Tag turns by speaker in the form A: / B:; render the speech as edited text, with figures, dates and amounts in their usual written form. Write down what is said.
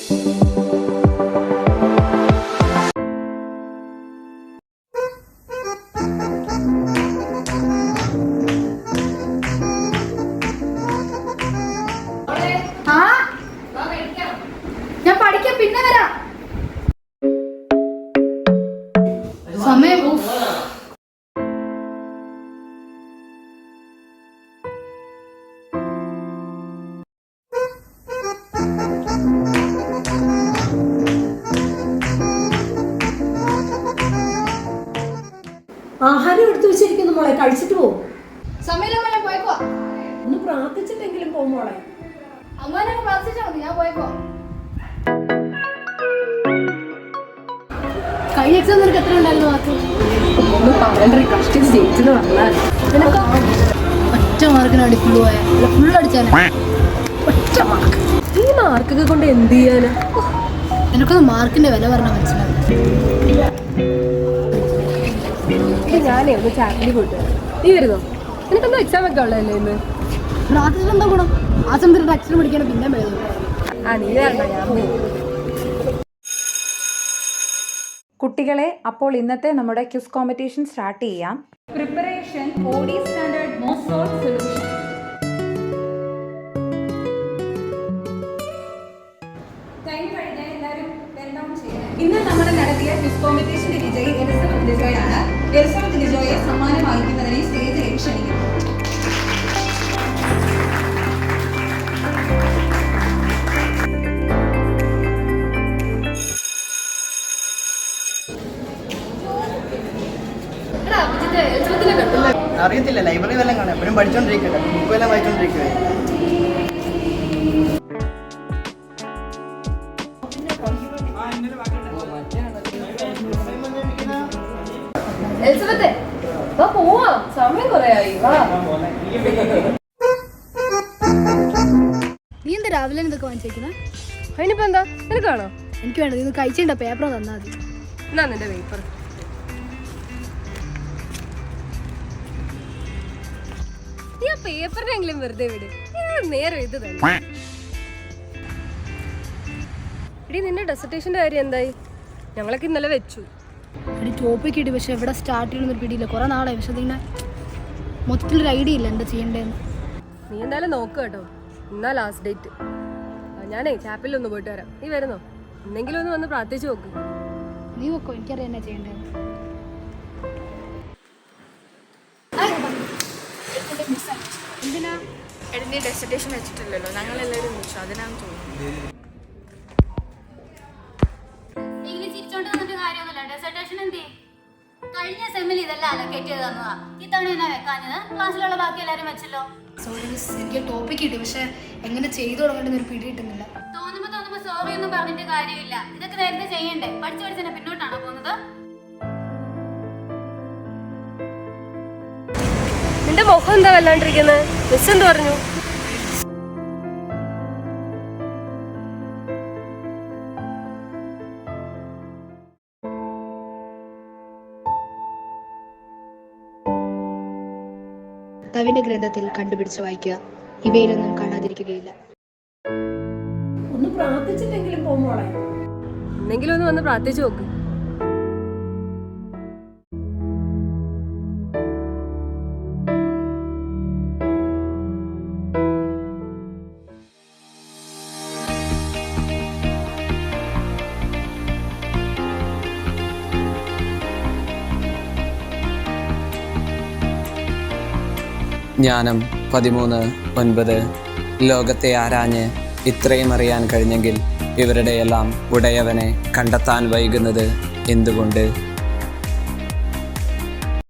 A: ഞാൻ പഠിക്കാം, പിന്നെ വരാം. സമയം
B: ആഹാരം എടുത്തു വെച്ചിരിക്കുന്നു മോളെ, കഴിച്ചിട്ട് പോകും.
A: സമയമില്ല, ഞാൻ പോയേക്കോ.
B: ഒന്ന് പ്രാർത്ഥിച്ചിട്ടെങ്കിലും പോകും മോളെ.
A: അങ്ങനെ പ്രാർത്ഥിച്ചാൽ മതി, ഞാൻ പോയേക്കോ. കഴിഞ്ഞ എക്സാം നിനക്ക് എത്ര ഉണ്ടായിരുന്നു മാർക്ക്?
B: ഒന്ന് പറയണ്ട, കഷ്ടിച്ച് ജയിച്ചെന്ന് പറഞ്ഞാൽ
A: നിനക്ക് ഒറ്റ മാർക്കിന് അടിഫുള്ള് പോയാൽ ഫുൾ അടിച്ചാലേ.
B: ഒറ്റ മാർക്ക്. ഈ മാർക്കൊക്കെ കൊണ്ട് എന്ത് ചെയ്യാനാ?
A: നിനക്കൊന്ന് മാർക്കിന്റെ വില പറഞ്ഞാൽ മനസ്സിലാവും.
B: ഞാനേ ഒന്ന് ചാറ്റിൽ പോയിട്ട് വരാം. നീ വരുന്നോ? നിനക്കെന്താ എക്സാം ഒക്കെ ഉള്ളതല്ലേ ഇന്ന്?
A: പ്രാർത്ഥിച്ചിട്ട് എന്താ ഗുണം? ആ സമയത്ത് അക്ഷരം പഠിക്കണം, പിന്നെ വേദന.
B: നീ വരണ്ട, ഞാൻ പോകും.
C: കുട്ടികളെ, അപ്പോൾ ഇന്നത്തെ നമ്മുടെ ക്വിസ് കോമ്പറ്റീഷൻ സ്റ്റാർട്ട് ചെയ്യാം. Preparation OD standard most solve solution. ഇന്ന് നമ്മൾ നടത്തിയ ക്വിസ് കോമ്പറ്റീഷന്റെ വിജയി എലിസബത്ത് ലിജോയാണ്. എലിസബത്ത് ലിജോയെ സമ്മാനം വാങ്ങിക്കുന്നതിനെ സ്റ്റേജിലേക്ക് ക്ഷണിക്കുന്നു.
D: അറിയത്തില്ല, ലൈബ്രറി വല്ലതും കാണാം. എപ്പോഴും പഠിച്ചോണ്ടിരിക്കട്ടെ, ബുക്ക് എല്ലാം വായിച്ചോണ്ടിരിക്കുക.
B: സമയം കുറയായി.
A: നീ എന്താ രാവിലെ ഇതൊക്കെ വാങ്ങിച്ചേക്കുന്നത്?
B: അതിനിപ്പോ എന്താ, നിനക്കാണോ?
A: എനിക്ക് വേണ്ടത് ഇന്ന് കഴിച്ചിട്ടുണ്ടോ? പേപ്പർ തന്നാൽ മതി.
B: എന്നാ നിന്റെ പേപ്പർ. നീ ആ പേപ്പറിനെങ്കിലും വെറുതെ വിട്. നേരം ഇത് തന്നെ. എടി, നിന്റെ ഡെസർട്ടേഷന്റെ കാര്യം എന്തായി? ഞങ്ങളൊക്കെ ഇന്നലെ വെച്ചു.
A: ഒരു ടോപ്പിക് ഇട്ട്, പക്ഷെ എവിടെ സ്റ്റാർട്ട് ചെയ്യണമെന്നൊരു പിടിയില്ല. കുറെ നാളായി, പക്ഷെ അതിങ്ങനെ മൊത്തത്തിലൊരു ഐഡിയ ഇല്ല എന്താ ചെയ്യേണ്ടതെന്ന്.
B: നീ എന്തായാലും നോക്കുക കേട്ടോ. എന്നാ ലാസ്റ്റ് ഡേറ്റ്. ഞാനേ ചാപ്പിലൊന്ന് പോയിട്ട് വരാം. നീ വരുന്നോ? എന്തെങ്കിലും ഒന്ന് വന്ന് പ്രാർത്ഥിച്ചു നോക്ക്.
A: നീ നോക്കോ, എനിക്കറിയാം എന്നാ ചെയ്യേണ്ടതെന്ന്.
B: എന്തിനാ?
E: നീ ഡെസർട്ടേഷൻ വെച്ചിട്ടില്ലല്ലോ, ഞങ്ങളെല്ലാവരും വെച്ചു, അതിനാണ് തോന്നുന്നു.
F: കഴിഞ്ഞ സെമ്മിൽ ഇതെല്ലാം അലക്കേറ്റ് ചെയ്ത് തന്നതാ. ഇത്തവണ എന്നാ വെക്കാഞ്ഞത്? ക്ലാസ്സിലുള്ള ബാക്കി എല്ലാരും വെച്ചല്ലോ.
A: സോറി മിസ്, എനിക്ക് ടോപ്പിക് കിട്ടി, പക്ഷെ എങ്ങനെ ചെയ്തു തുടങ്ങേണ്ടെന്ന് ഒരു പിടി കിട്ടുന്നില്ല.
F: തോന്നുമ്പോ സോറി ഒന്നും പറഞ്ഞിട്ട് കാര്യമില്ല. ഇതൊക്കെ നേരത്തെ ചെയ്യണ്ടേ? പഠിച്ചു പഠിച്ചെന്നെ പിന്നോട്ടാണോ പോകുന്നത്?
B: നിന്റെ മുഖം എന്താ വല്ലാണ്ടിരിക്കുന്നത്? മിസ് എന്ത് പറഞ്ഞു?
A: കവിന്റെ ഗ്രന്ഥത്തിൽ കണ്ടുപിടിച്ച് വായിക്കുക. ഇവയിലൊന്നും കാണാതിരിക്കുകയില്ല.
B: ഒന്ന് പ്രാർത്ഥിച്ചിട്ടെങ്കിലും പോകുമ്പോളെ. എന്തെങ്കിലും ഒന്ന് വന്ന് പ്രാർത്ഥിച്ചു നോക്ക്.
G: ജ്ഞാനം 13:9. ലോകത്തെ ആരാഞ്ഞ് ഇത്രയും അറിയാൻ കഴിഞ്ഞെങ്കിൽ ഇവരുടെയെല്ലാം ഉടയവനെ കണ്ടെത്താൻ വൈകുന്നത് എന്തുകൊണ്ട്?